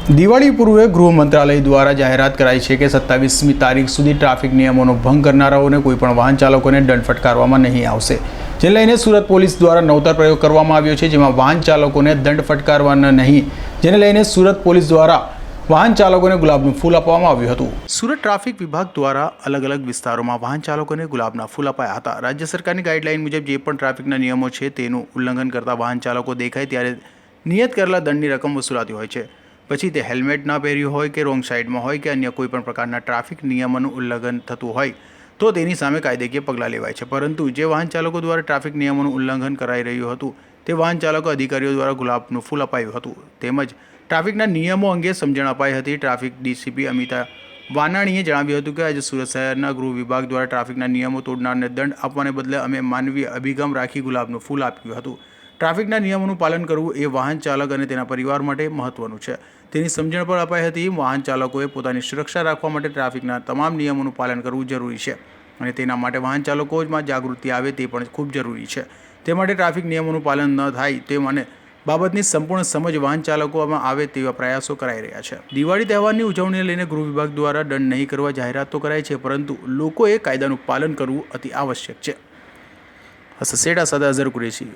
દિવાળી પૂર્વે ગૃહ મંત્રાલય દ્વારા જાહેરાત કરાઈ છે કે 27મી તારીખ સુધી ટ્રાફિક નિયમોનો ભંગ કરનારાઓને કોઈપણ વાહન ચાલકોને દંડ ફટકારવામાં નહીં આવશે, જે લઈને સુરત પોલીસ દ્વારા નવતર પ્રયોગ કરવામાં આવ્યો છે, જેમાં વાહન ચાલકોને દંડ ફટકારવાના નહીં, જેને લઈને સુરત પોલીસ દ્વારા વાહન ચાલકોને ગુલાબનું ફૂલ આપવામાં આવ્યું હતું। સુરત ટ્રાફિક વિભાગ દ્વારા અલગ અલગ વિસ્તારોમાં વાહન ચાલકોને ગુલાબના ફૂલ અપાયા હતા। રાજ્ય સરકારની ગાઈડલાઈન મુજબ જે પણ ટ્રાફિકના નિયમો છે તેનું ઉલ્લંઘન કરતા વાહન ચાલકો દેખાય ત્યારે નિયત કરેલા દંડની રકમ વસૂલાતી હોય છે। પછી તે હેલ્મેટ ના પહેર્યું હોય કે રોંગ સાઈડમાં હોય કે અન્ય કોઈ પણ પ્રકારના ટ્રાફિક નિયમોનું ઉલ્લંઘન થતું હોય તો તેની સામે કાયદેકીય પગલાં લેવાય છે। પરંતુ જે વાહન ચાલકો દ્વારા ટ્રાફિક નિયમોનું ઉલ્લંઘન કરાઈ રહ્યું હતું તે વાહન ચાલકો અધિકારીઓ દ્વારા ગુલાબનું ફૂલ અપાયું હતું, તેમજ ટ્રાફિકના નિયમો અંગે સમજણ અપાઈ હતી। ટ્રાફિક ડીસીપી અમિતા વાનાણીએ જણાવ્યું હતું કે આજે સુરત શહેરના ગૃહ વિભાગ દ્વારા ટ્રાફિકના નિયમો તોડનારને દંડ આપવાને બદલે અમે માનવીય અભિગમ રાખી ગુલાબનું ફૂલ આપ્યું હતું। ટ્રાફિકના નિયમોનું પાલન કરવું એ વાહન ચાલક અને તેના પરિવાર માટે મહત્વનું છે, તેની સમજણ પણ અપાઈ હતી। વાહન ચાલકોએ પોતાની સુરક્ષા રાખવા માટે ટ્રાફિકના તમામ નિયમોનું પાલન કરવું જરૂરી છે અને તેના માટે વાહન ચાલકોમાં જાગૃતિ આવે તે પણ ખૂબ જરૂરી છે। તે માટે ટ્રાફિક નિયમોનું પાલન ન થાય તે મને બાબતની સંપૂર્ણ સમજ વાહન ચાલકોમાં આવે તેવા પ્રયાસો કરાઈ રહ્યા છે। દિવાળી તહેવારની ઉજવણીને લઈને ગૃહ વિભાગ દ્વારા દંડ નહીં કરવા જાહેરાત તો કરાઈ છે, પરંતુ લોકોએ કાયદાનું પાલન કરવું અતિ આવશ્યક છે। હસસેડા સાથે અઝર કુરેશી।